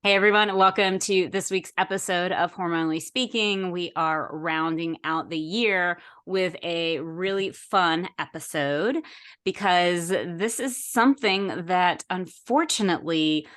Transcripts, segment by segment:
Hey everyone, welcome to this week's episode of Hormonally Speaking. We are rounding out the year with a really fun episode because this is something that unfortunately,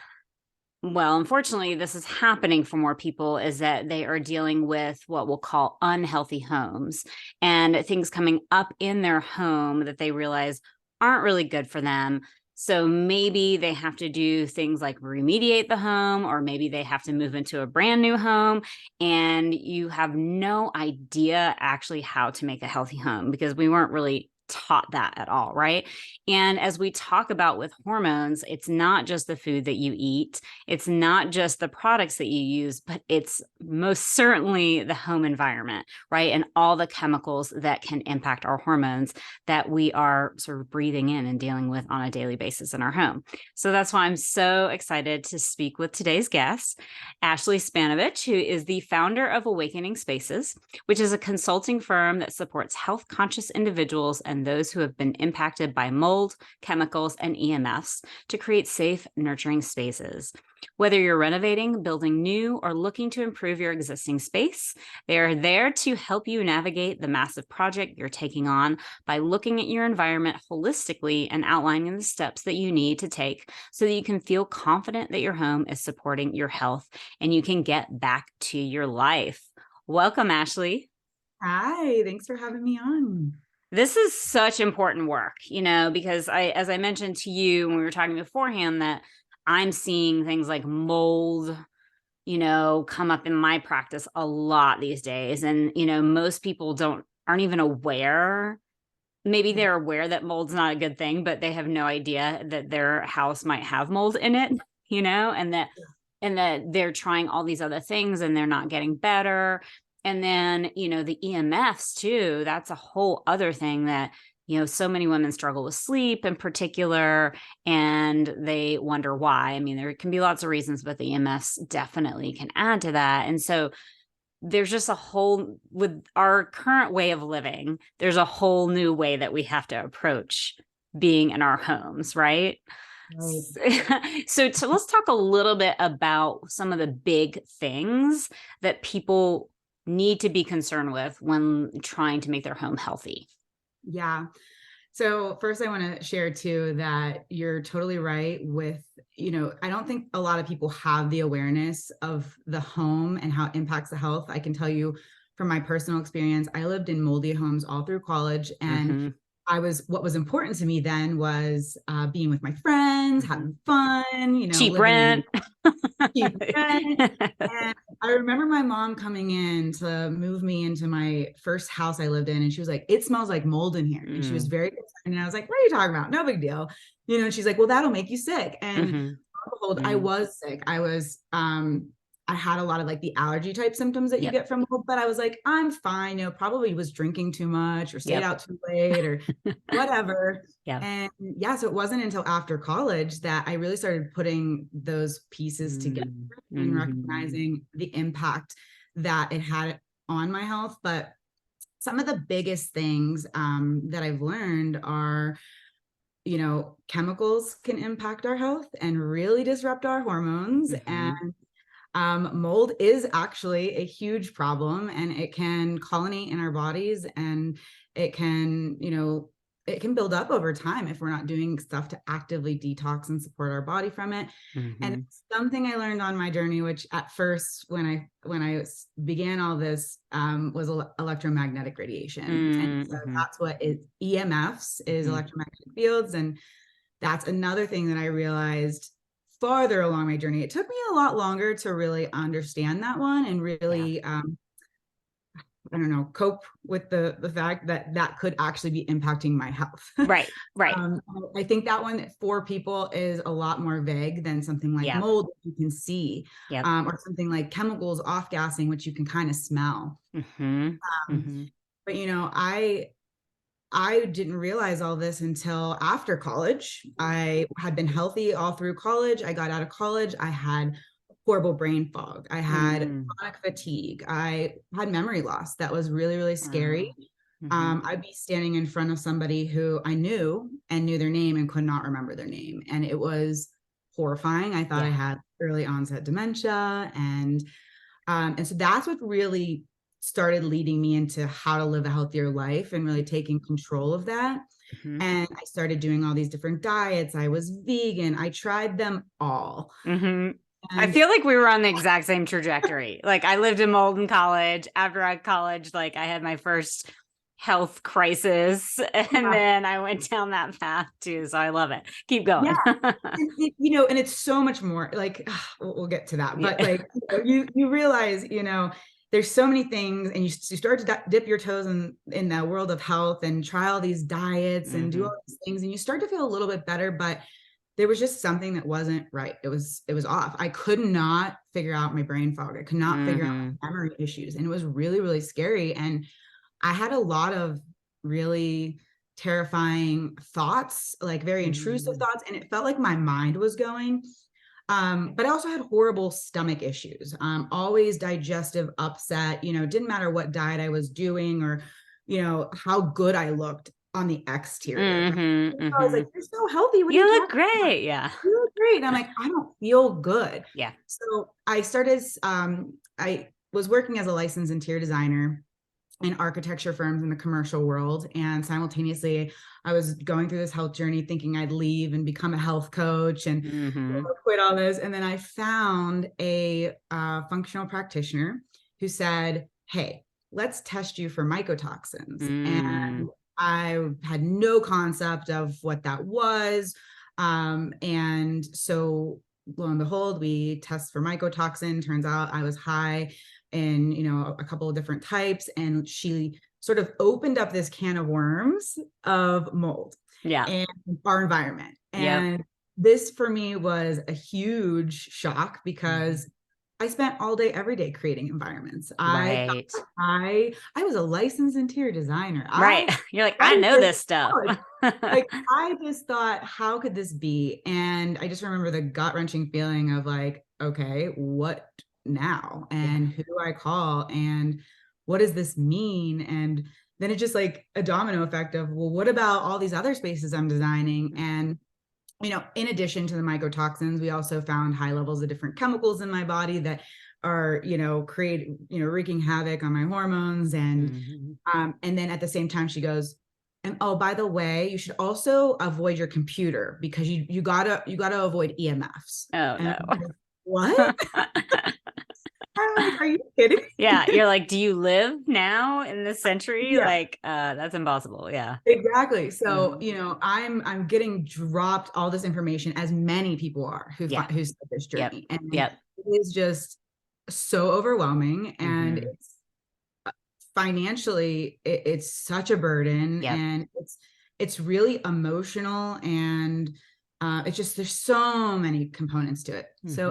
this is happening for more people, is that they are dealing with what we'll call unhealthy homes and things coming up in their home that they realize aren't really good for them. So maybe they have to do things like remediate the home, or maybe they have to move into a brand new home, and you have no idea actually how to make a healthy home because we weren't really taught that at all, right? And as we talk about with hormones, it's not just the food that you eat, it's not just the products that you use, but it's most certainly the home environment, right? And all the chemicals that can impact our hormones that we are sort of breathing in and dealing with on a daily basis in our home. So that's why I'm so excited to speak with today's guest, Ashley Spanovich, who is the founder of Awakening Spaces, which is a consulting firm that supports health conscious individuals and those who have been impacted by mold, chemicals, and EMFs to create safe, nurturing spaces. Whether you're renovating, building new, or looking to improve your existing space, they are there to help you navigate the massive project you're taking on by looking at your environment holistically and outlining the steps that you need to take so that you can feel confident that your home is supporting your health and you can get back to your life. Welcome, Ashley. Hi, thanks for having me on. This is such important work, because as I mentioned to you when we were talking beforehand, that I'm seeing things like mold, come up in my practice a lot these days. And, most people aren't even aware. Maybe they're aware that mold's not a good thing, but they have no idea that their house might have mold in it, and that they're trying all these other things and they're not getting better. And then, the EMFs too, that's a whole other thing that, so many women struggle with sleep in particular, and they wonder why. I mean, there can be lots of reasons, but the EMFs definitely can add to that. And so there's just with our current way of living, there's a whole new way that we have to approach being in our homes, right? Right. So let's talk a little bit about some of the big things that people need to be concerned with when trying to make their home healthy. Yeah. So first I want to share too that you're totally right with, I don't think a lot of people have the awareness of the home and how it impacts the health. I can tell you from my personal experience, I lived in moldy homes all through college, and Mm-hmm. what was important to me then was being with my friends, Mm-hmm. having fun, Cheap living in rent. cheap rent. And I remember my mom coming in to move me into my first house I lived in. And she was like, "It smells like mold in here." And she was Mm. very concerned. And I was like, "What are you talking about? No big deal." And she's like, "Well, that'll make you sick." And Mm-hmm. behold, I Mm. was sick. I had a lot of like the allergy type symptoms that you Yep. get from mold, but I was like, I'm fine. Probably was drinking too much or stayed Yep. out too late or whatever. Yeah. And yeah, so it wasn't until after college that I really started putting those pieces together and Mm-hmm. recognizing the impact that it had on my health. But some of the biggest things that I've learned are, chemicals can impact our health and really disrupt our hormones. Mm-hmm. And mold is actually a huge problem, and it can colonate in our bodies, and it can, it can build up over time if we're not doing stuff to actively detox and support our body from it. And Mm-hmm. something I learned on my journey, which at first, when I began all this, was electromagnetic radiation, and so Mm-hmm. that's what is EMFs, is Mm-hmm. electromagnetic fields, and that's another thing that I realized farther along my journey. It took me a lot longer to really understand that one and Yeah. really, I don't know, cope with the fact that that could actually be impacting my health. Right. Right. um, I think that one for people is a lot more vague than something like Yeah. mold, which you can see, Yep. or something like chemicals off gassing, which you can kind of smell. Mm-hmm. Um, Mm-hmm. but I didn't realize all this until after college. I had been healthy all through college. I got out of college. I had horrible brain fog. I had Mm. chronic fatigue. I had memory loss that was really, really scary. Wow. Mm-hmm. I'd be standing in front of somebody who I knew and knew their name and could not remember their name. And it was horrifying. I thought I had early onset dementia. And so that's what really started leading me into how to live a healthier life and really taking control of that. Mm-hmm. And I started doing all these different diets. I was vegan. I tried them all. Mm-hmm. I And feel like we were on the exact same trajectory. Like I lived in Malden College. After college, like I had my first health crisis, and then I went down that path too. So I love it. Keep going. And it's so much more like, we'll get to that, but like, you realize, there's so many things, and you start to dip your toes in the world of health and try all these diets and do all these things, and you start to feel a little bit better, but there was just something that wasn't right. It was off. I could not figure out my brain fog. I could not figure out memory issues, and it was really, really scary. And I had a lot of really terrifying thoughts, like very intrusive thoughts, and it felt like my mind was going. But I also had horrible stomach issues, always digestive upset, didn't matter what diet I was doing or, how good I looked on the exterior. I was like, you're so healthy. What are you look talking about? great. Yeah. You look great. And I'm like, I don't feel good. Yeah. So I started, I was working as a licensed interior designer in architecture firms in the commercial world. And simultaneously, I was going through this health journey thinking I'd leave and become a health coach and quit all this. And then I found a functional practitioner who said, hey, let's test you for mycotoxins. And I had no concept of what that was. And so lo and behold, we test for mycotoxin. Turns out I was high in, a couple of different types. And she sort of opened up this can of worms of mold and our environment. And this for me was a huge shock because I spent all day, every day creating environments. I was a licensed interior designer. You're like, I know this stuff. Like, I just thought, how could this be? And I just remember the gut-wrenching feeling of like, okay, what now? And who do I call? And what does this mean? And then it's just like a domino effect of, well, what about all these other spaces I'm designing? And in addition to the mycotoxins, we also found high levels of different chemicals in my body that are, wreaking havoc on my hormones. And then at the same time, she goes, and oh, by the way, you should also avoid your computer because you gotta avoid EMFs. Oh, and no. like, what? I'm like, are you kidding? Yeah. You're like, do you live now in this century? Yeah. Like, that's impossible. Yeah. Exactly. So, I'm getting dropped all this information, as many people are who start this journey. And it is just so overwhelming. And it's financially, it's such a burden, and it's really emotional, and it's just, there's so many components to it. So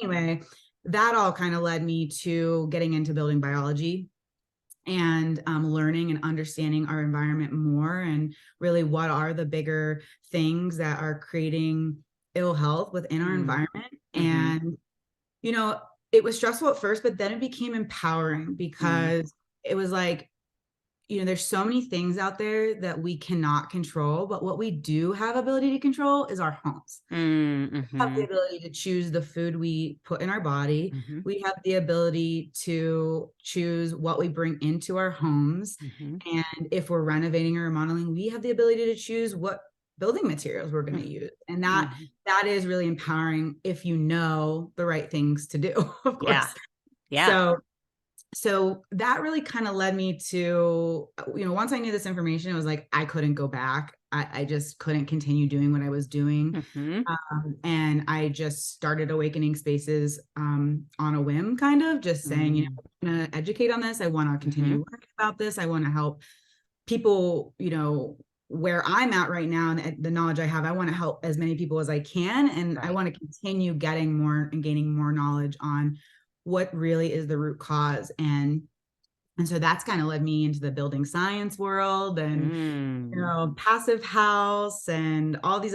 anyway, that all kind of led me to getting into building biology and learning and understanding our environment more, and really what are the bigger things that are creating ill health within our environment. And, it was stressful at first, but then it became empowering because it was like, there's so many things out there that we cannot control, but what we do have ability to control is our homes. We have the ability to choose the food we put in our body. We have the ability to choose what we bring into our homes. And if we're renovating or remodeling, we have the ability to choose what building materials we're going to use. And that is really empowering if you know the right things to do, of course. So that really kind of led me to, once I knew this information, it was like, I couldn't go back. I just couldn't continue doing what I was doing. And I just started awakening spaces on a whim, kind of just saying, I'm going to educate on this. I want to continue working about this. I want to help people, where I'm at right now, and the knowledge I have, I want to help as many people as I can. And I want to continue getting more and gaining more knowledge on what really is the root cause. And so that's kind of led me into the building science world and, passive house and all these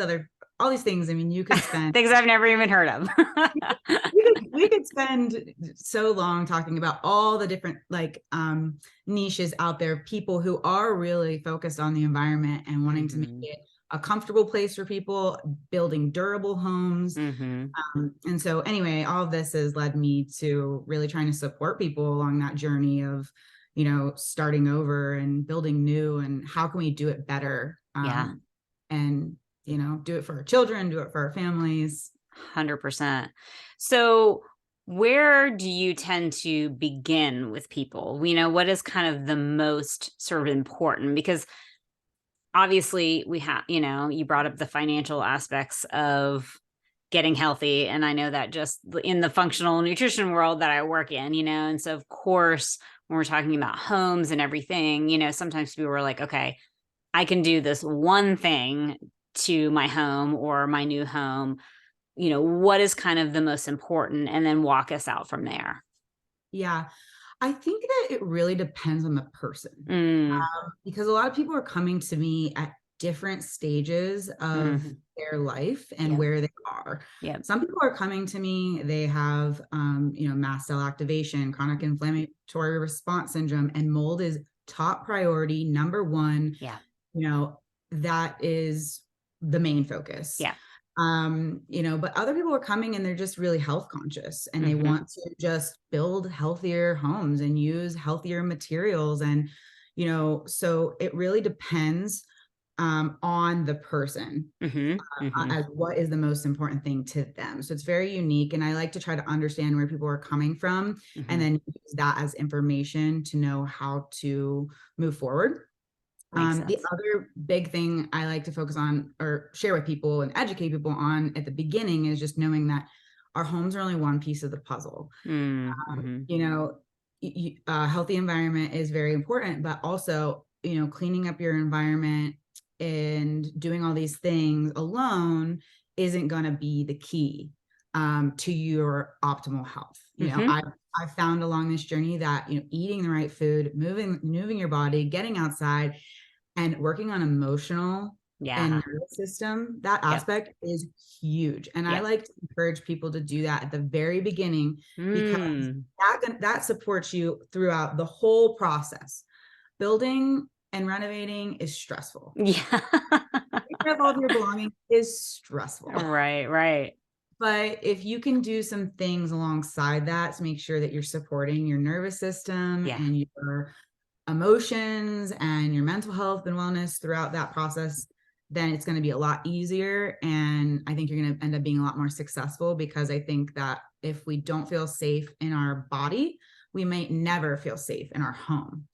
things. I mean, you could spend things I've never even heard of. we could spend so long talking about all the different niches out there, people who are really focused on the environment and wanting to make it a comfortable place for people, building durable homes. Mm-hmm. And so anyway, all of this has led me to really trying to support people along that journey of, starting over and building new, and how can we do it better? Yeah. And, do it for our children, do it for our families. 100%. So where do you tend to begin with people? What is kind of the most sort of important? Because obviously we have, you brought up the financial aspects of getting healthy. And I know that just in the functional nutrition world that I work in, and so of course, when we're talking about homes and everything, sometimes people are like, okay, I can do this one thing to my home or my new home. What is kind of the most important, and then walk us out from there. Yeah. I think that it really depends on the person, Mm, because a lot of people are coming to me at different stages of mm, their life and yep, where they are. yep, Some people are coming to me, they have, mast cell activation, chronic inflammatory response syndrome, and mold is top priority, number one. yeah, You know, that is the main focus. yeah, But other people are coming and they're just really health conscious, and they mm-hmm, want to just build healthier homes and use healthier materials. And, so it really depends on the person, mm-hmm, mm-hmm, as what is the most important thing to them. So it's very unique. And I like to try to understand where people are coming from, and mm-hmm. then use that as information to know how to move forward. Makes The sense. other big thing I like to focus on or share with people and educate people on at the beginning is just knowing that our homes are only one piece of the puzzle. Mm-hmm, You know, a healthy environment is very important, but also, cleaning up your environment and doing all these things alone isn't going to be the key to your optimal health. mm-hmm. I found along this journey that, eating the right food, moving your body, getting outside, and working on emotional and Yeah, nervous system, that yep, aspect is huge. And I yep. like to encourage people to do that at the very beginning, because Mm. that supports you throughout the whole process. Building and renovating is stressful. Yeah. Taking up all of your belongings is stressful. Right, right. But if you can do some things alongside that to make sure that you're supporting your nervous system Yeah. and your emotions and your mental health and wellness throughout that process, then it's going to be a lot easier. And I think you're going to end up being a lot more successful, because I think that if we don't feel safe in our body, we might never feel safe in our home.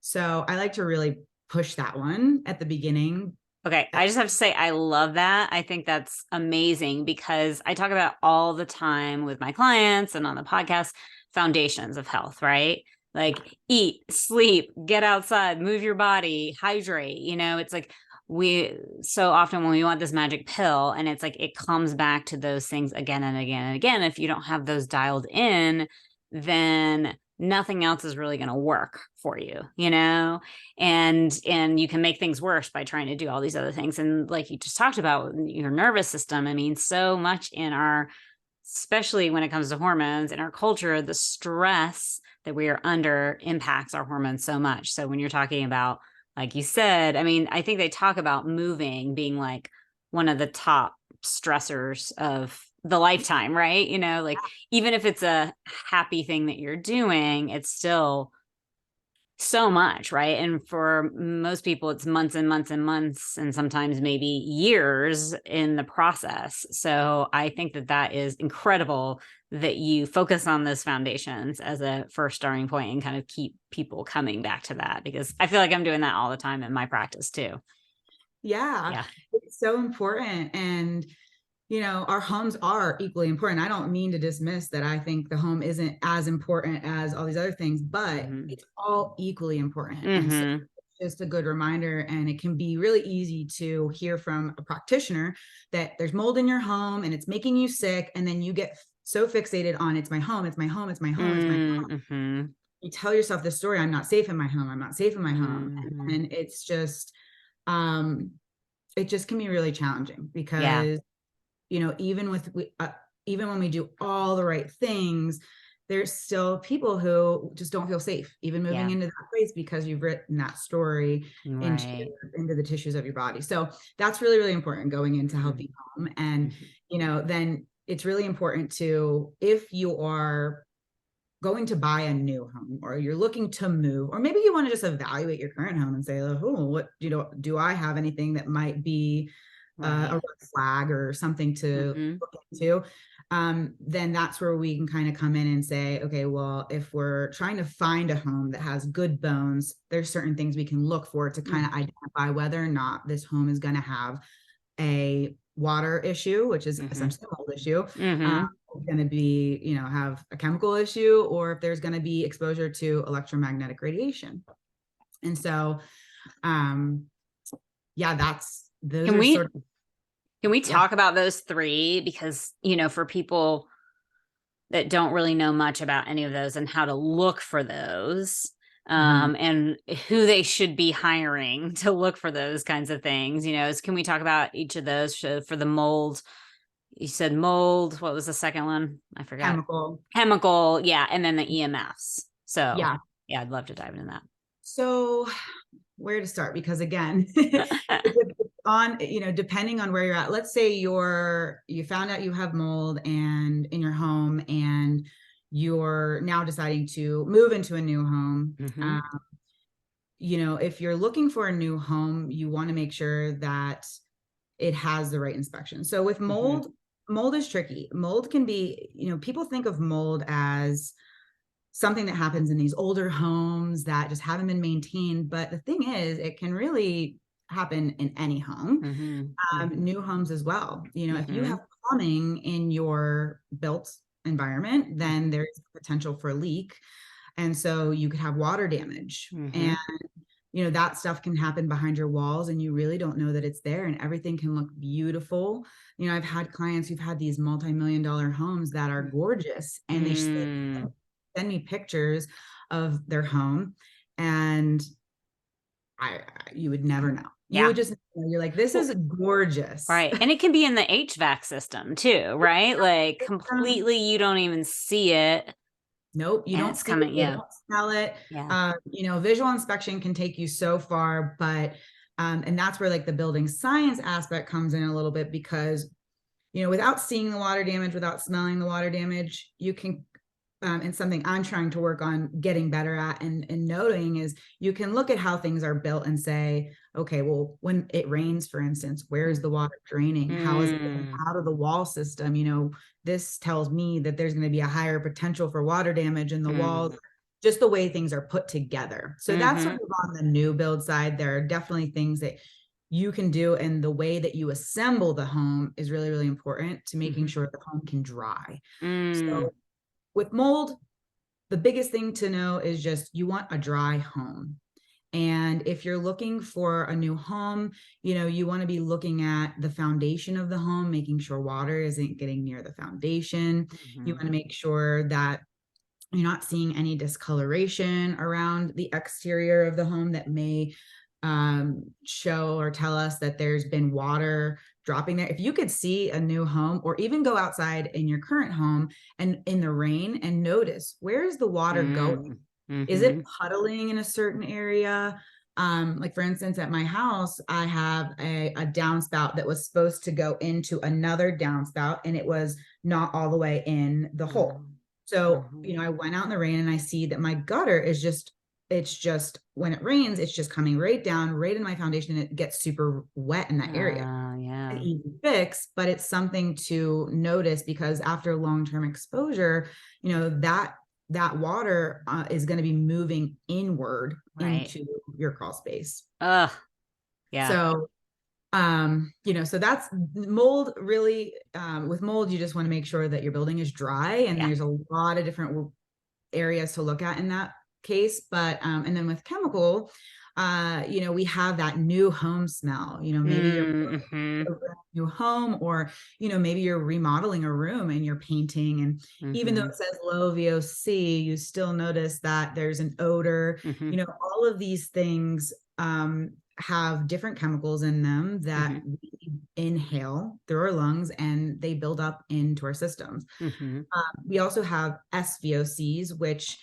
So I like to really push that one at the beginning. Okay, I just have to say I love that. I think that's amazing because I talk about all the time with my clients and on the podcast, foundations of health, right? Like eat, sleep, get outside, move your body, hydrate. It's like we so often when we want this magic pill, and it's like it comes back to those things again and again and again. If you don't have those dialed in, then nothing else is really going to work for you. And you can make things worse by trying to do all these other things. And like you just talked about your nervous system, I mean, so much in our, especially when it comes to hormones in our culture, the stress that we are under impacts our hormones so much. So when you're talking about, like you said, I mean, I think they talk about moving being like one of the top stressors of the lifetime, right? Like even if it's a happy thing that you're doing, it's still so much, right? And for most people, it's months and months and months, and sometimes maybe years in the process. So I think that that is incredible that you focus on those foundations as a first starting point and kind of keep people coming back to that, because I feel like I'm doing that all the time in my practice too. Yeah, Yeah. it's so important. And our homes are equally important. I don't mean to dismiss that I think the home isn't as important as all these other things, but Mm-hmm. it's all equally important. And so Mm-hmm. it's just a good reminder. And it can be really easy to hear from a practitioner that there's mold in your home and it's making you sick. And then you get so fixated on it's my home, it's my home, it's my home, it's my home. Mm-hmm. You tell yourself this story, I'm not safe in my home, I'm not safe in my home. Mm-hmm. And it's just, um, it just can be really challenging, Yeah. because even when we do all the right things, there's still people who just don't feel safe even moving Yeah. into that place because you've written that story into Right. into the tissues of your body. So that's really, really important going into Mhm. healthy home. And, Mhm. then it's really important to, if you are going to buy a new home or you're looking to move, or maybe you want to just evaluate your current home and say, oh, what, do I have anything that might be a Right. red flag or something to Mhm. look into? Then that's where we can kind of come in and say, okay, well, if we're trying to find a home that has good bones, there's certain things we can look for to kind of Mhm. identify whether or not this home is going to have a water issue, which is Mhm. essentially a mold issue. Mhm. Going to be, have a chemical issue, or if there's going to be exposure to electromagnetic radiation. And so, um, yeah, those Can are sort we of, can we yeah. talk about those three? Because, for people that don't really know much about any of those and how to look for those, Mhm. and who they should be hiring to look for those kinds of things. Can we talk about each of those for the mold? You said mold. What was the second one? I forgot. Chemical. Chemical. Yeah. And then the EMFs. So, Yeah. yeah, I'd love to dive into So where to start? Because again, that. on, depending on where you're at, let's say you found out you have mold and in your home, and you're now deciding to move into a new home. Hmm. If you're looking for a new home, you want to make sure that it has the right inspection. So with Hmm. mold is tricky. Mold can be, people think of mold as something that happens in these older homes that just haven't been maintained. But the thing is, it can really happen in any home, Hmm. new homes as well. If you have Hmm. plumbing in your built environment, then Hmm. there's potential for a leak. And so you could have water damage. And Hmm. that stuff can happen behind your walls and you really don't know that it's there, and everything can look beautiful. I've had clients who've had these multi-million-dollar homes that are gorgeous, and they Mm. send me pictures of their home, and you would never know. You Yeah. would just, you're like, this is Well, gorgeous. right. And it can be in the HVAC system too, right? Like completely, you don't even see it Nope, you and don't it's see it, coming. you Yeah. don't smell it. Yeah. Visual inspection can take you so far, but and that's where like the building science aspect comes in a little bit, because without seeing the water damage, without smelling the water damage, you can, and something I'm trying to work on getting better at and noting is, you can look at how things are built and say, okay, well, when it rains, for instance, where is the water draining? How is it getting Mm. out of the wall system? This tells me that there's going to be a higher potential for water damage in the walls, Mm. just the way things are put together. So that's sort Hmm. of on the new build side. There are definitely things that you can do, and the way that you assemble the home is really, really important to making Hmm. sure the home can dry. Mm. So with mold, the biggest thing to know is just you want a dry home. And if you're looking for a new home, you want to be looking at the foundation of the home, making sure water isn't getting near the foundation. You Hmm. want to make sure that you're not seeing any discoloration around the exterior of the home that may show or tell us that there's been water dropping there. If you could see a new home, or even go outside in your current home and in the rain and notice, where is the water going? Mm. Is it Hmm. puddling in a certain area? Like for instance, at my house, I have a downspout that was supposed to go into another downspout, and it was not all the way in the hole. So, Hmm. I went out in the rain and I see that my gutter is it's just, when it rains, it's just coming right down, right in my foundation. And it gets super wet in that area. An Yeah. easy fix, but it's something to notice, because after long-term exposure, that water is going to be moving inward Right. into your crawl space. Ugh. Yeah. So, so that's mold. Really, with mold, you just want to make sure that your building is dry, and Yeah. there's a lot of different areas to look at in that case. But and then with chemical, we have that new home smell. Maybe you're Mm-hmm. a new home, or maybe you're remodeling a room and you're painting, and even though Hmm. it says low VOC, you still notice that there's an odor. Hmm. All of these things have different chemicals in them that Mm-hmm. we inhale through our lungs, and they build up into our systems. Mm-hmm. We also have SVOCs, which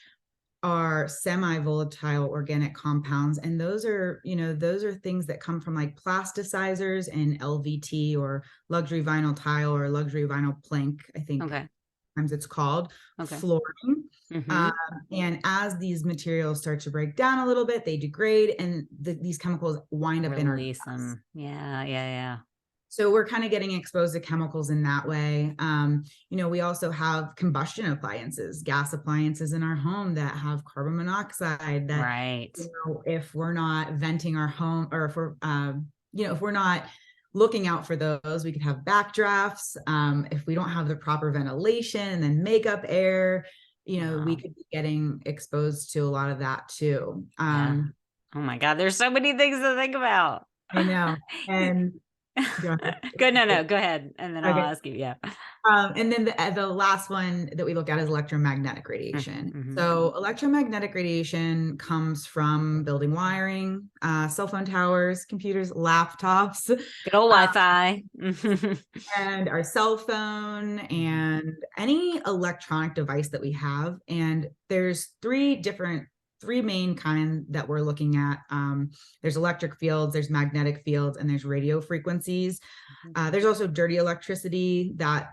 are semi-volatile organic compounds. And those are, those are things that come from like plasticizers and LVT, or luxury vinyl tile, or luxury vinyl plank, I think Okay. sometimes it's called, Okay. flooring. Mm-hmm. Um, and as these materials start to break down a little bit, they degrade, and these chemicals wind up in our Release gas. them. Yeah. Yeah. Yeah. So we're kind of getting exposed to chemicals in that way. We also have combustion appliances, gas appliances in our home that have carbon monoxide that, Right. if we're not venting our home, or if we're not looking out for those, we could have backdrafts. If we don't have the proper ventilation, and then makeup air, we Wow. could be getting exposed to a lot of that too. Yeah. Oh my God. There's so many things to think about. I know. And go ahead. Good. No, no, go ahead. And then I'll Okay. ask you. Yeah. And then the last one that we look at is electromagnetic radiation. Mm-hmm. So electromagnetic radiation comes from building wiring, cell phone towers, computers, laptops, Good old uh, Wi-Fi. and our cell phone, and any electronic device that we have. And there's three main kind that we're looking at. There's electric fields, there's magnetic fields, and there's radio frequencies. There's also dirty electricity that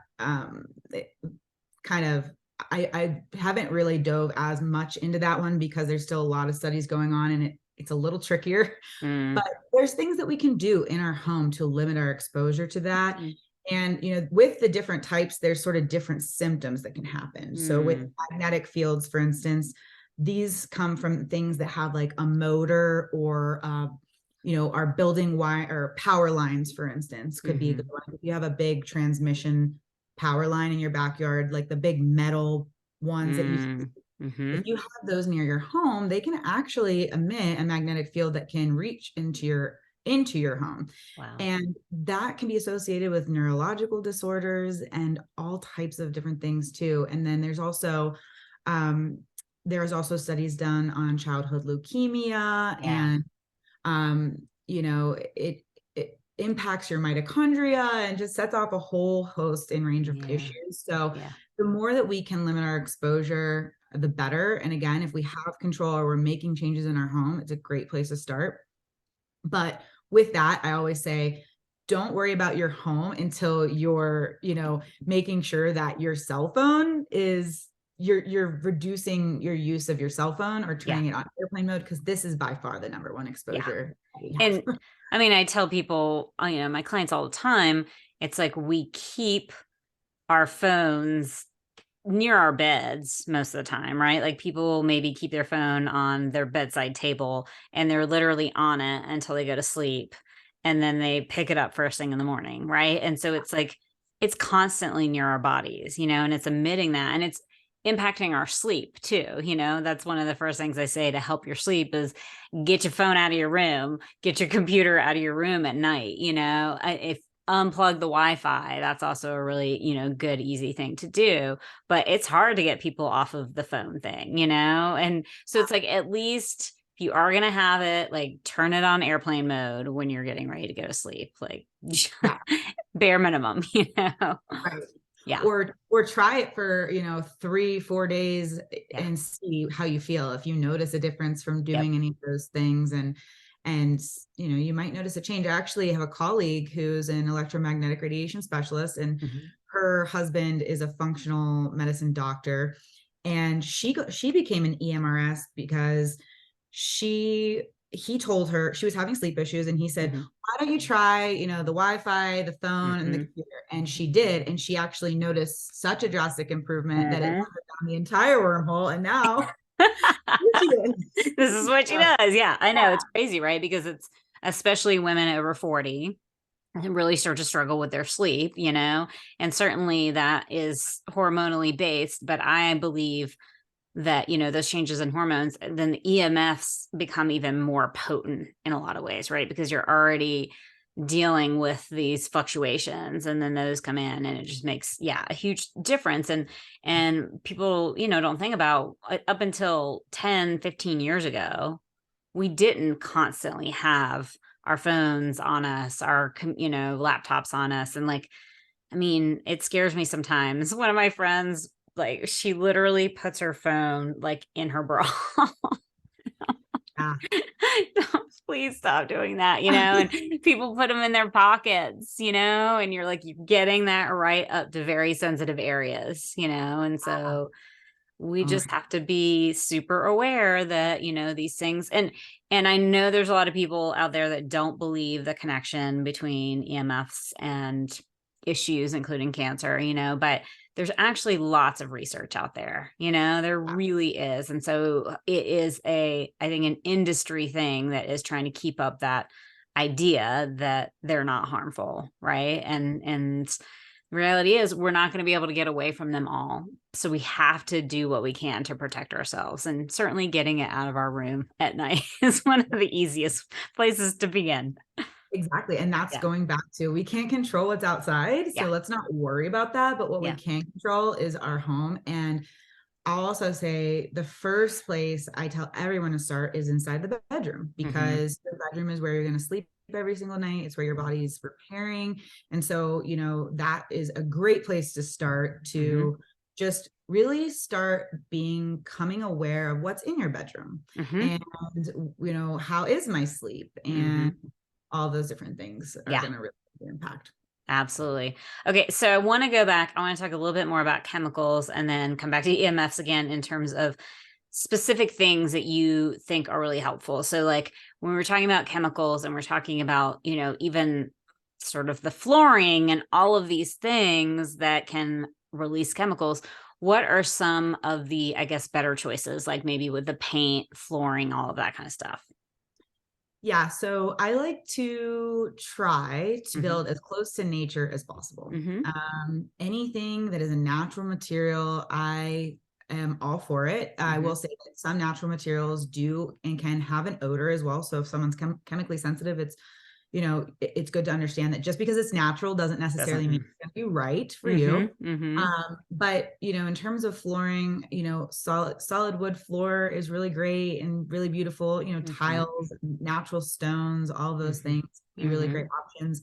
kind of, I haven't really dove as much into that one, because there's still a lot of studies going on, and it's a little trickier. Mm. But there's things that we can do in our home to limit our exposure to that. Mm. And, with the different types, there's sort of different symptoms that can happen. So with magnetic fields, for instance, these come from things that have like a motor, or our building wire or power lines, for instance, could be good one. If you have a big transmission power line in your backyard, like the big metal ones that you see, Mm-hmm. if you have those near your home, they can actually emit a magnetic field that can reach into your home. Wow. And that can be associated with neurological disorders and all types of different things too. And then there's also studies done on childhood leukemia, Yeah. and it impacts your mitochondria, and just sets off a whole host and range of Yeah. issues. So Yeah. the more that we can limit our exposure, the better. And again, if we have control, or we're making changes in our home, it's a great place to start. But with that, I always say, don't worry about your home until you're, making sure that your cell phone is, you're reducing your use of your cell phone, or Yeah. turning it on airplane mode, because this is by far the number one Yeah. exposure we have. And I mean, I tell people, my clients all the time, it's like we keep our phones near our beds most of the time, right? Like people maybe keep their phone on their bedside table, and they're literally on it until they go to sleep. And then they pick it up first thing in the morning, right? And so it's like, it's constantly near our bodies, and it's emitting that. And it's impacting our sleep too. That's one of the first things I say to help your sleep is get your phone out of your room, get your computer out of your room at night. If unplug the Wi-Fi, that's also a really, good, easy thing to do. But it's hard to get people off of the phone thing, And so it's like, at least if you are going to have it, like turn it on airplane mode when you're getting ready to go to sleep, like bare minimum, Right. Yeah. Or try it for 3-4 days, Yeah. and see how you feel. If you notice a difference from Yep. doing any of those things, and you might notice a change. I actually have a colleague who's an electromagnetic radiation specialist, and her husband is a functional medicine doctor, and she became an EMRS because he told her she was having sleep issues, and he said, why don't you try, the Wi-Fi, the phone, and the computer? And she did. And she actually noticed such a drastic improvement that it led her down the entire wormhole. And now this is what she does. Yeah, I know. It's crazy, right? Because it's especially women over 40 really start to struggle with their sleep, and certainly that is hormonally based. But I believe that, those changes in hormones, then the EMFs become even more potent in a lot of ways, right? Because you're already dealing with these fluctuations, and then those come in, and it just makes, a huge difference. And people, don't think about up until 10, 15 years ago, we didn't constantly have our phones on us, our, laptops on us. And like, I mean, it scares me sometimes. One of my friends, like, she literally puts her phone like in her bra. Yeah. Please stop doing that, and people put them in their pockets, and you're like, you're getting that right up to very sensitive areas, and so we Oh my just have to be super aware that, these things, and I know there's a lot of people out there that don't believe the connection between EMFs and issues, including cancer, but there's actually lots of research out there, there God. really is. And so it is I think an industry thing that is trying to keep up that idea that they're not harmful, right? And the reality is we're not going to be able to get away from them all. So we have to do what we can to protect ourselves. And certainly getting it out of our room at night is one of the easiest places to begin. Exactly. And that's Yeah. going back to, we can't control what's outside. Yeah. So let's not worry about that. But what we Yeah. can control is our home. And I'll also say the first place I tell everyone to start is inside the bedroom, because the bedroom is where you're going to sleep every single night. It's where your body's repairing. And so, that is a great place to start, to just really start coming aware of what's in your bedroom, and, how is my sleep, and all those different things are Yeah. going to really impact. Absolutely. Okay. So I want to go back. I want to talk a little bit more about chemicals and then come back to EMFs again in terms of specific things that you think are really helpful. So like when we're talking about chemicals and we're talking about, even sort of the flooring and all of these things that can release chemicals, what are some of the, I guess, better choices, like maybe with the paint, flooring, all of that kind of stuff? Yeah, so I like to try to build as close to nature as possible. Anything that is a natural material, I am all for it. I will say that some natural materials do and can have an odor as well. So if someone's chemically sensitive, it's good to understand that just because it's natural doesn't necessarily mean it's going to be right for you. But in terms of flooring, solid wood floor is really great and really beautiful. Tiles, natural stones, all those things be really great options.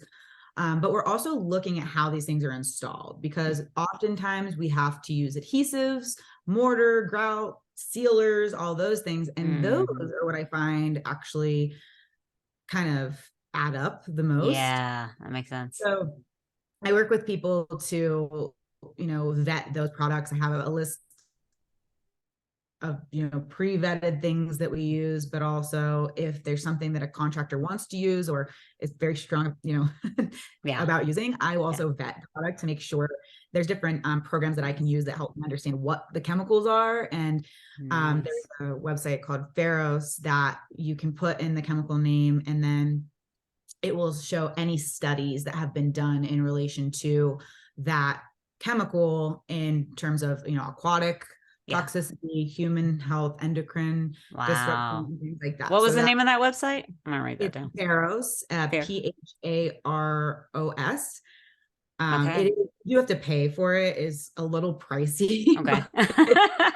But we're also looking at how these things are installed, because oftentimes we have to use adhesives, mortar, grout, sealers, all those things. And those are what I find actually kind of add up the most. Yeah, that makes sense. So I work with people to, vet those products. I have a list of, pre-vetted things that we use, but also if there's something that a contractor wants to use or is very strong, about using, I will also vet the product to make sure. There's different programs that I can use that help me understand what the chemicals are. And there's a website called Pharos that you can put in the chemical name, and then it will show any studies that have been done in relation to that chemical in terms of, aquatic toxicity, human health, endocrine disruption, things like that. What was the name of that website? I'm gonna write that down. Pharos, Pharos. Okay. You have to pay for it. Is a little pricey. Okay.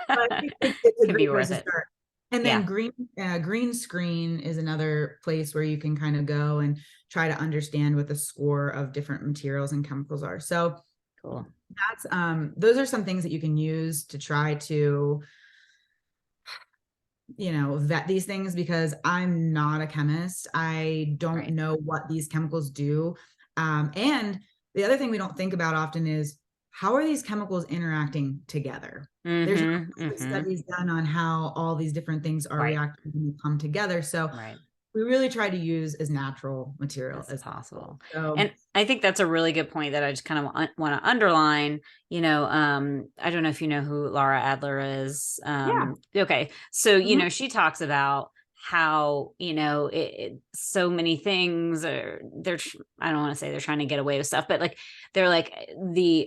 But it's a Can be great place worth to it. start. And then Green Screen is another place where you can kind of go and try to understand what the score of different materials and chemicals are. So Cool. that's those are some things that you can use to try to vet these things, because I'm not a chemist. I don't know what these chemicals do. And the other thing we don't think about often is, how are these chemicals interacting together? There's not studies done on how all these different things are reacting when they come together. So we really try to use as natural material as possible. So, and I think that's a really good point that I just kind of want to underline. I don't know if you know who Laura Adler is. Okay. So, she talks about how, so many things are, I don't want to say they're trying to get away with stuff, but like, they're like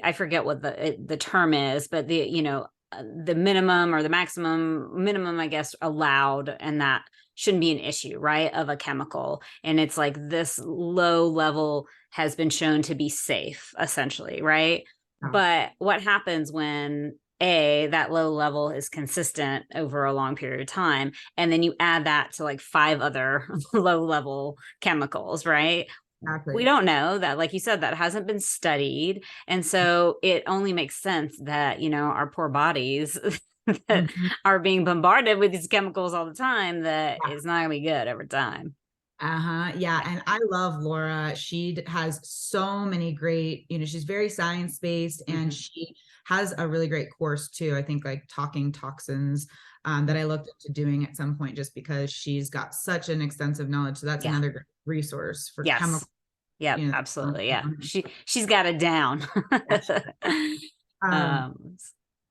I forget what the term is, but the minimum or the minimum, I guess, allowed, and that shouldn't be an issue, right, of a chemical. And it's like this low level has been shown to be safe, essentially, right? But what happens when that low level is consistent over a long period of time. And then you add that to like 5 other low level chemicals, right? We Exactly. don't know that, like you said, that hasn't been studied. And so it only makes sense that, our poor bodies that Mhm. are being bombarded with these chemicals all the time, that it's not gonna be good over time. Uh-huh. Yeah. Yeah. And I love Laura. Has so many great, she's very science-based, and Mm-hmm. she has a really great course too. I think like talking toxins, that I looked into doing at some point, just because she's got such an extensive knowledge. So that's Yeah. another great resource for Yes. chemical, Yep. you know. Absolutely. Yeah. She's got it down. Um, um,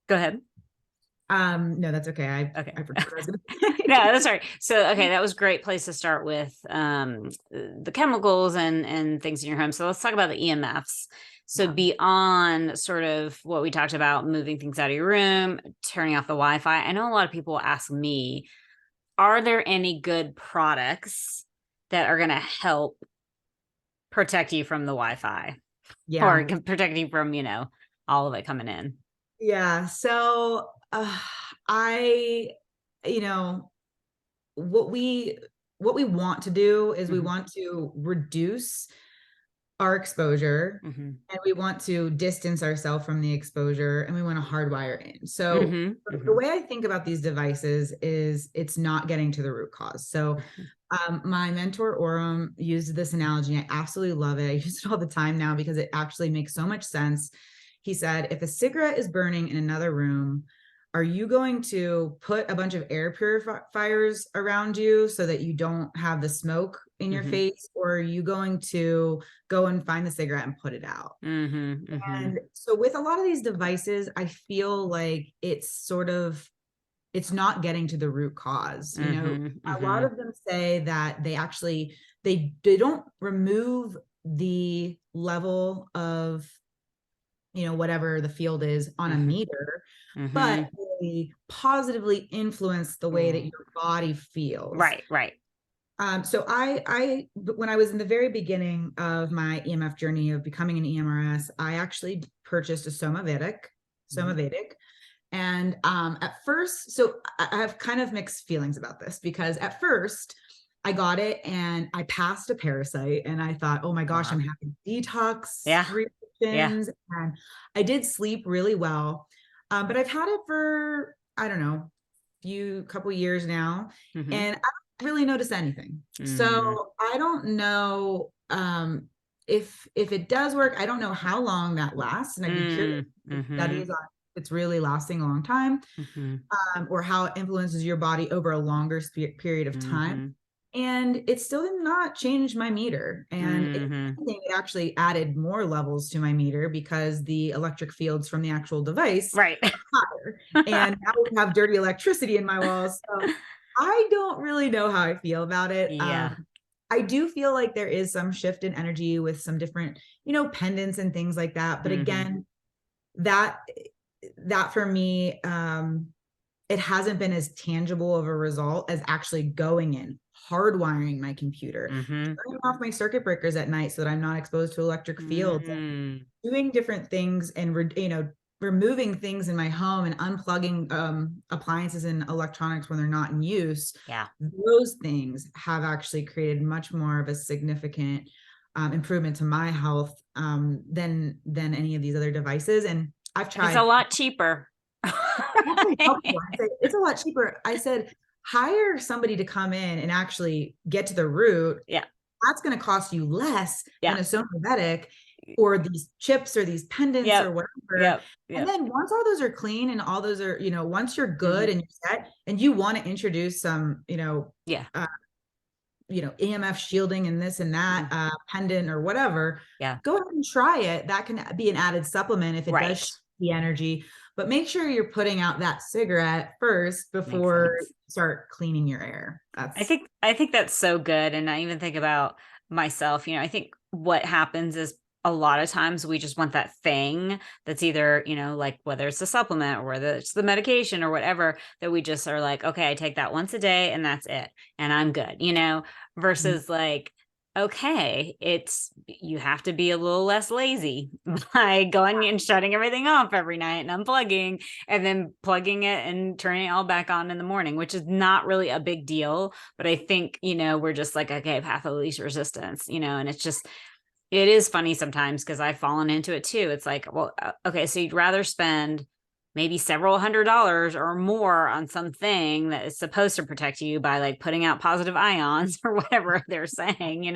go ahead. no, that's okay. Okay. I forgot what I was gonna No, say. that's all right. So, okay, that was a great place to start with the chemicals and things in your home. So let's talk about the EMFs. So Yeah. beyond sort of what we talked about, moving things out of your room, turning off the Wi-Fi, I know a lot of people ask me, are there any good products that are going to help protect you from the Wi-Fi or Yeah. protect you from, all of it coming in? Yeah. So I, you know, what we want to do is we Hmm. want to reduce our exposure, Hmm. and we want to distance ourselves from the exposure, and we want to hardwire in. So Hmm. the Hmm. way I think about these devices is it's not getting to the root cause. So my mentor Orem used this analogy. I absolutely love it. I use it all the time now because it actually makes so much sense. He said, if a cigarette is burning in another room, are you going to put a bunch of air purifiers around you so that you don't have the smoke in your Hmm. face? Or are you going to go and find the cigarette and put it out? Hmm. Hmm. And so with a lot of these devices, I feel like it's not getting to the root cause. Hmm. A lot Hmm. of them say that they don't remove the level of, whatever the field is on a Hmm. meter, but Hmm. they positively influence the way that Mm. your body feels. Right, right. So when I was in the very beginning of my EMF journey of becoming an EMRS, I actually purchased a Mhm. Somavedic. And at first, so I have kind of mixed feelings about this, because at first I got it and I passed a parasite and I thought, oh my gosh, Uh-huh. I'm having detox Yeah, yeah. reactions. And I did sleep really well. But I've had it for, I don't know, couple years now, Mhm. and I don't really notice anything. Mm. So I don't know if it does work. I don't know how long that lasts, and I'd be curious Mm. if Mhm. studies on if it's really lasting a long time, Mhm. or how it influences your body over a longer period of time. Mhm. And it still did not change my meter. And if Mhm. anything, it actually added more levels to my meter, because the electric fields from the actual device Right. got hotter. And now we have dirty electricity in my walls. So I don't really know how I feel about it. Yeah. I do feel like there is some shift in energy with some different, pendants and things like that. But Mhm. again, that for me, it hasn't been as tangible of a result as actually going in, hardwiring my computer, Mhm. turning off my circuit breakers at night so that I'm not exposed to electric fields, Mm. doing different things, and removing things in my home and unplugging appliances and electronics when they're not in use. Yeah. Those things have actually created much more of a significant improvement to my health, than any of these other devices. And I've And it's a tried. lot cheaper. Actually helpful. I said, it's a lot cheaper. I said, hire somebody to come in and actually get to the root. Yeah. That's going to cost you less than Yeah. a Somavedic, or these chips, or these pendants, or Yep. whatever. Yep. And Yep. then once all those are clean and all those are, once you're good Mhm. and you're set, and you want to introduce some, Yeah. uh, EMF shielding and this and that, Mm. pendant or whatever, Yeah. go ahead and try it. That can be an added supplement if it does Right. shift the energy. But make sure you're putting out that cigarette first Makes before you sense. start cleaning your air. I think that's so good. And I even think about myself, I think what happens is a lot of times we just want that thing that's either, like whether it's a supplement or whether it's the medication or whatever, that we just are like, okay, I take that once a day and that's it. And I'm good, Mhm. versus like, okay, you have to be a little less lazy by going and shutting everything off every night and unplugging and then plugging it and turning it all back on in the morning, which is not really a big deal. But I think, we're just like, okay, path of least resistance, and it is funny sometimes because I've fallen into it too. It's like, well, okay, so you'd rather spend maybe several $100s or more on something that is supposed to protect you by like putting out positive ions or whatever they're saying,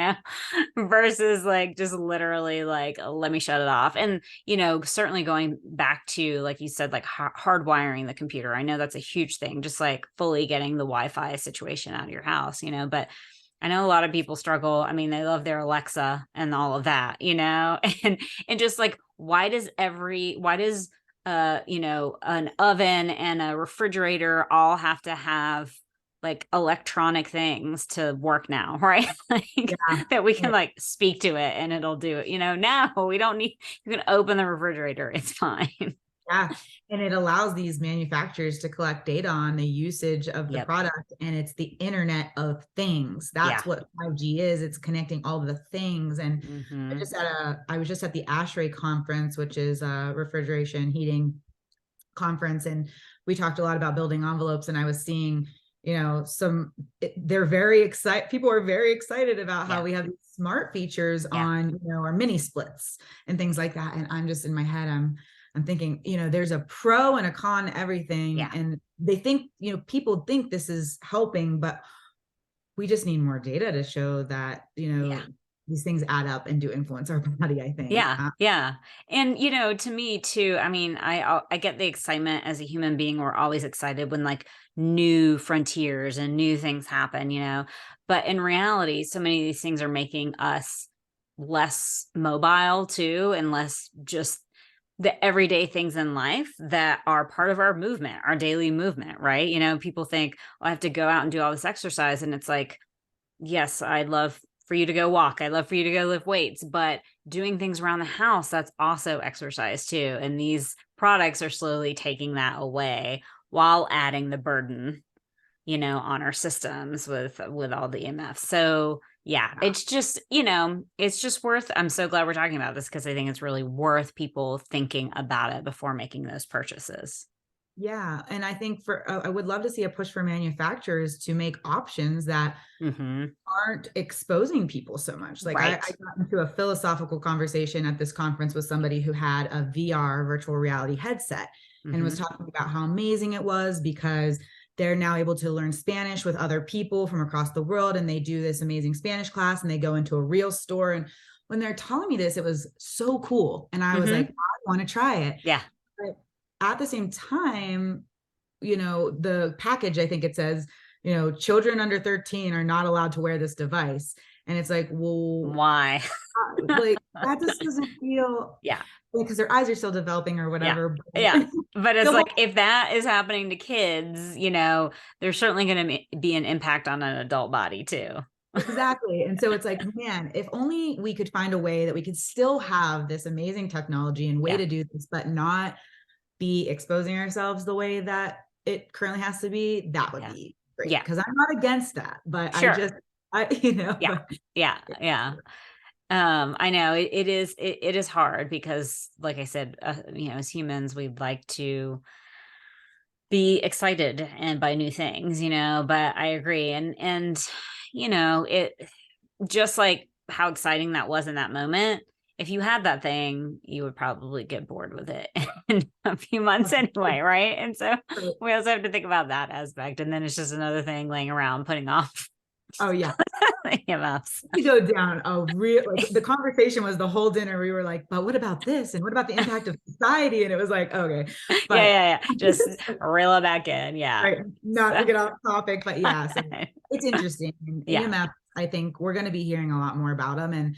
versus like just literally like, let me shut it off. And, certainly going back to, like you said, like hardwiring the computer. I know that's a huge thing, just like fully getting the Wi-Fi situation out of your house, but I know a lot of people struggle. I mean, they love their Alexa and all of that, and just like, why does an oven and a refrigerator all have to have like electronic things to work now, right? Like Yeah. that we can like speak to it and it'll do it. Now we don't need, you can open the refrigerator, it's fine. Yeah. And it allows these manufacturers to collect data on the usage of the Yep. product. And it's the Internet of Things. Yeah. That's what 5G is. It's connecting all of the things. And Mm-hmm. I was just at the ASHRAE conference, which is a refrigeration heating conference. And we talked a lot about building envelopes. And I was seeing, they're very excited. People are very excited about how we have these smart features on, our mini splits and things like that. And I'm just in my head, I'm thinking, there's a pro and a con to everything. Yeah. And they think, people think this is helping, but we just need more data to show that, these things add up and do influence our body, I think. Yeah. Yeah. And, to me too, I mean, I get the excitement as a human being. We're always excited when like new frontiers and new things happen, but in reality, so many of these things are making us less mobile too, and less just the everyday things in life that are part of our movement, our daily movement, right? People think, well, I have to go out and do all this exercise. And it's like, yes, I'd love for you to go walk. I'd love for you to go lift weights, but doing things around the house, that's also exercise too. And these products are slowly taking that away while adding the burden, on our systems with all the EMFs. So yeah, it's just, it's just worth, I'm so glad we're talking about this because I think it's really worth people thinking about it before making those purchases. Yeah. And I think I would love to see a push for manufacturers to make options that aren't exposing people so much. Like I got into a philosophical conversation at this conference with somebody who had a VR virtual reality headset and was talking about how amazing it was because they're now able to learn Spanish with other people from across the world. And they do this amazing Spanish class and they go into a real store. And when they're telling me this, it was so cool. And I was like, I want to try it. Yeah. But at the same time, the package, I think it says, children under 13 are not allowed to wear this device. And it's like, well, why? Like that just doesn't feel, because their eyes are still developing or whatever. Yeah. But it's like, if that is happening to kids, there's certainly going to be an impact on an adult body too. Exactly. And so it's like, man, if only we could find a way that we could still have this amazing technology and way to do this, but not be exposing ourselves the way that it currently has to be, that would be great. Yeah. Because I'm not against that, but Sure. Yeah. I know it is hard because like I said, as humans, we'd like to be excited and by new things, but I agree. And, it just like how exciting that was in that moment. If you had that thing, you would probably get bored with it in a few months anyway, right? And so we also have to think about that aspect. And then it's just another thing laying around putting off. Oh yeah. EMFs. We go down the conversation was the whole dinner. We were like, but what about this? And what about the impact of society? And it was like, okay. But yeah. Just reel it back in. Yeah. Right. Not to get off topic, but yeah. So it's interesting. And EMF, I think we're going to be hearing a lot more about them. And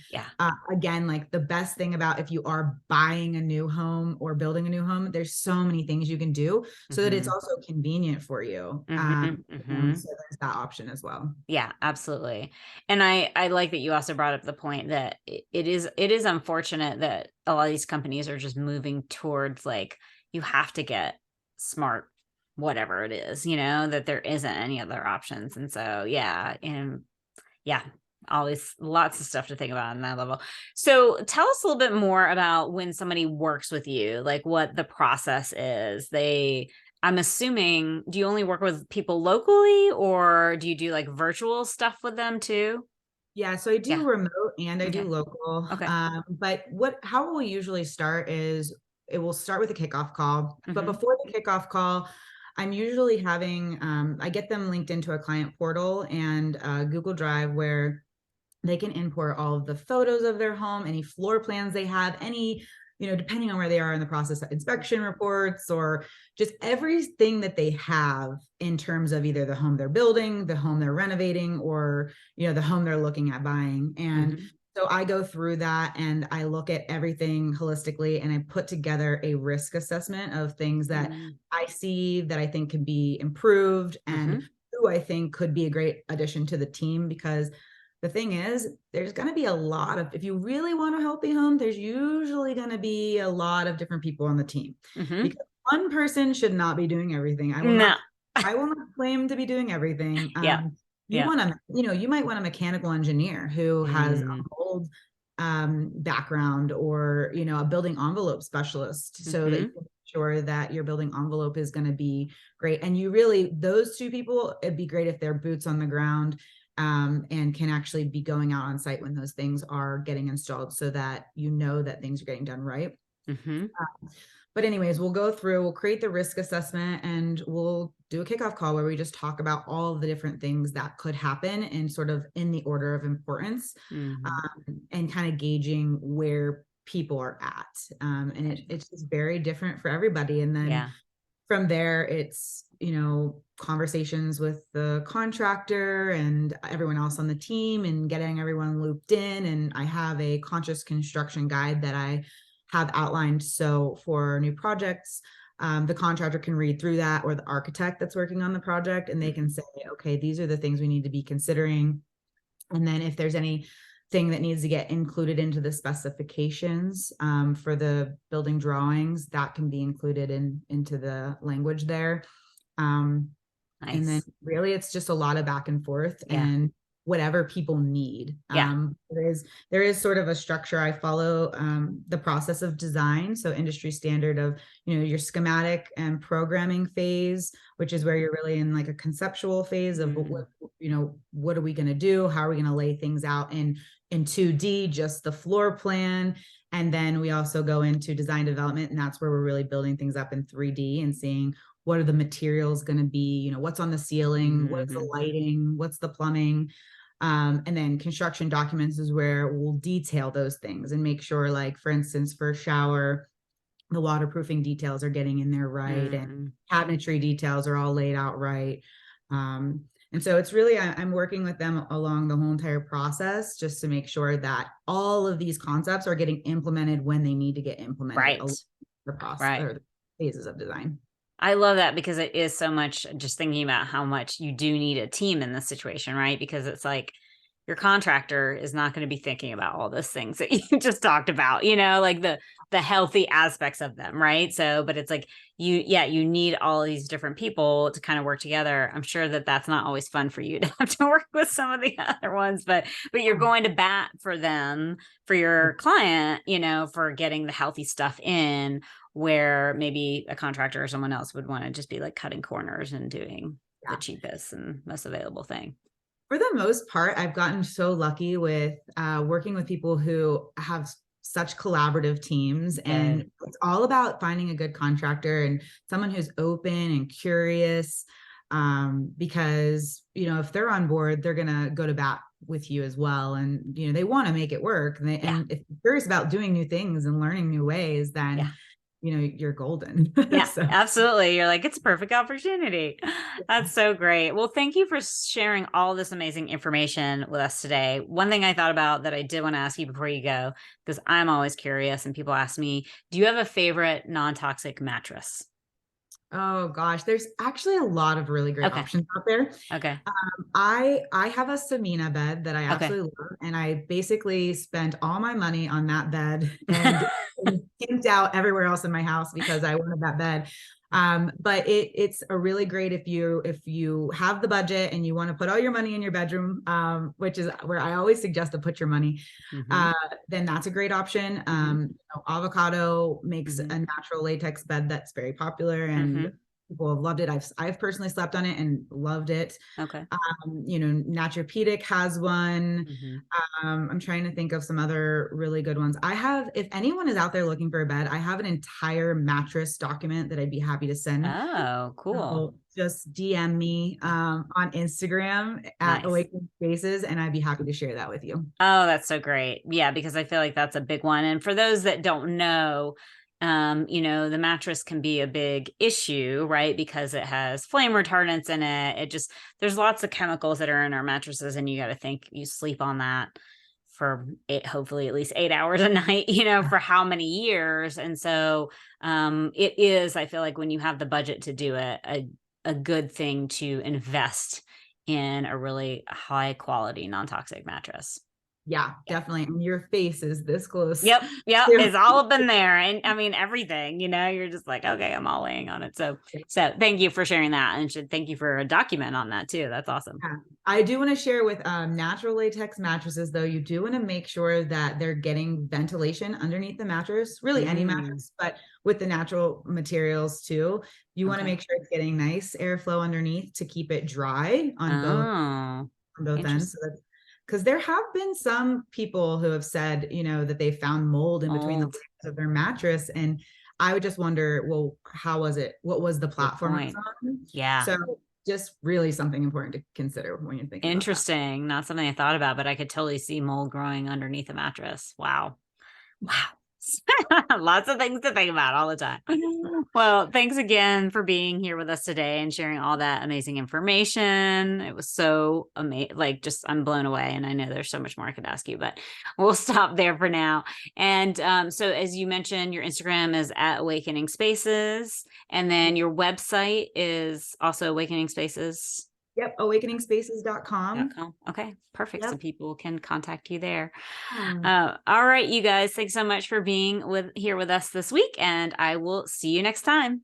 again, like the best thing about if you are buying a new home or building a new home, there's so many things you can do so that it's also convenient for you. So there's that option as well. Yeah, absolutely. And I like that you also brought up the point that it is unfortunate that a lot of these companies are just moving towards like, you have to get smart, whatever it is, that there isn't any other options. And so, Always lots of stuff to think about on that level. So tell us a little bit more about when somebody works with you, like what the process is. I'm assuming, do you only work with people locally or do you do like virtual stuff with them too? Yeah, so I do Yeah. remote and I do Okay. local. Okay. But how we'll usually start is it will start with a kickoff call. But Mm-hmm. before the kickoff call, I'm usually having I get them linked into a client portal and Google Drive where they can import all of the photos of their home, any floor plans they have, any, depending on where they are in the process, inspection reports, or just everything that they have in terms of either the home they're building, the home they're renovating, or, the home they're looking at buying. And Mm-hmm. so I go through that and I look at everything holistically and I put together a risk assessment of things that I see that I think can be improved Mm-hmm. and who I think could be a great addition to the team. Because the thing is, there's going to be a lot of, if you really want a healthy home, there's usually going to be a lot of different people on the team Mm-hmm. because one person should not be doing everything. No. I will not claim to be doing everything. Yeah. You Yeah. want to, you might want a mechanical engineer who has a Mm. old background, or, a building envelope specialist, so that you Mm-hmm. can make sure that your building envelope is going to be great. And you really, those two people, it'd be great if they're boots on the ground, and can actually be going out on site when those things are getting installed, so that that things are getting done right. Mm-hmm. But anyways, we'll create the risk assessment and we'll do a kickoff call where we just talk about all of the different things that could happen and sort of in the order of importance, Mm-hmm. and kind of gauging where people are at. And it's just very different for everybody. And then Yeah. from there, it's, conversations with the contractor and everyone else on the team and getting everyone looped in. And I have a conscious construction guide that I have outlined. So for new projects, the contractor can read through that, or the architect that's working on the project, and they can say, okay, these are the things we need to be considering. And then if there's anything that needs to get included into the specifications, for the building drawings, that can be included into the language there. And then Nice. really it's just a lot of back and forth Yeah. and whatever people need. Yeah. There is sort of a structure I follow, the process of design. So industry standard of, your schematic and programming phase, which is where you're really in like a conceptual phase of what are we going to do? How are we going to lay things out in 2D, just the floor plan. And then we also go into design development, and that's where we're really building things up in 3D and seeing what are the materials going to be, what's on the ceiling, what's the Mm-hmm. lighting, what's the plumbing. And then construction documents is where we'll detail those things and make sure, like, for instance, for a shower, the waterproofing details are getting in there right, and Mm-hmm. cabinetry details are all laid out right. And so it's really, I'm working with them along the whole entire process just to make sure that all of these concepts are getting implemented when they need to get implemented Right. along the process Right. or the phases of design. I love that because it is so much just thinking about how much you do need a team in this situation, right? Because it's like your contractor is not going to be thinking about all those things that you just talked about, like the healthy aspects of them, right? So, but it's like you need all these different people to kind of work together. I'm sure that that's not always fun for you to have to work with some of the other ones, but you're going to bat for them, for your client, for getting the healthy stuff in, where maybe a contractor or someone else would want to just be like cutting corners and doing the Yeah. cheapest and most available thing. For the most part, I've gotten so lucky with working with people who have such collaborative teams, and Good. it's all about finding a good contractor and someone who's open and curious, because if they're on board, they're gonna go to bat with you as well, and they want to make it work, and, Yeah. and if you're curious about doing new things and learning new ways, Yeah. then you're golden. Yeah, So absolutely. You're like, it's a perfect opportunity. That's so great. Well, thank you for sharing all this amazing information with us today. One thing I thought about that I did want to ask you before you go, because I'm always curious and people ask me, do you have a favorite non-toxic mattress? oh gosh, there's actually a lot of really great Okay. options out there. Okay. I have a Samina bed that I Okay. absolutely love, and I basically spent all my money on that bed and pimped out everywhere else in my house because I wanted that bed. But it's a really great if you have the budget and you want to put all your money in your bedroom, which is where I always suggest to put your money, Mm-hmm. then that's a great option. Mm-hmm. Avocado makes Mm-hmm. a natural latex bed that's very popular Mm-hmm. and people have loved it. I've personally slept on it and loved it. Okay. Naturapedic has one. Mm-hmm. I'm trying to think of some other really good ones. If anyone is out there looking for a bed, I have an entire mattress document that I'd be happy to send. Oh, cool. So just DM me on Instagram at Nice. Awakening Spaces, and I'd be happy to share that with you. Oh, that's so great. Yeah, because I feel like that's a big one. And for those that don't know, the mattress can be a big issue, right? Because it has flame retardants in it. There's lots of chemicals that are in our mattresses, and you got to think you sleep on that for hopefully at least 8 hours a night, for how many years. And so it is, I feel like when you have the budget to do it, a good thing to invest in a really high quality non-toxic mattress. Yeah, definitely. And your face is this close. Yep. It's all up in there. And I mean, everything, you're just like, okay, I'm all laying on it. So thank you for sharing that. And thank you for a document on that too. That's awesome. Yeah. I do want to share with natural latex mattresses, though, you do want to make sure that they're getting ventilation underneath the mattress, really any mattress, but with the natural materials too. You want to make sure it's getting nice airflow underneath to keep it dry on both ends. So because there have been some people who have said, that they found mold in between the layers of their mattress. And I would just wonder, well, how was it? What was the platform it was on? Yeah. So just really something important to consider when you're thinking Interesting. about that. Not something I thought about, but I could totally see mold growing underneath a mattress. Wow. Lots of things to think about all the time. Well, thanks again for being here with us today and sharing all that amazing information. It was so amazing. I'm blown away. And I know there's so much more I could ask you, but we'll stop there for now. And so as you mentioned, your Instagram is at Awakening Spaces. And then your website is also Awakening Spaces. Yep, awakeningspaces.com. Okay, perfect. Yep. So people can contact you there. All right, you guys, thanks so much for being here with us this week, and I will see you next time.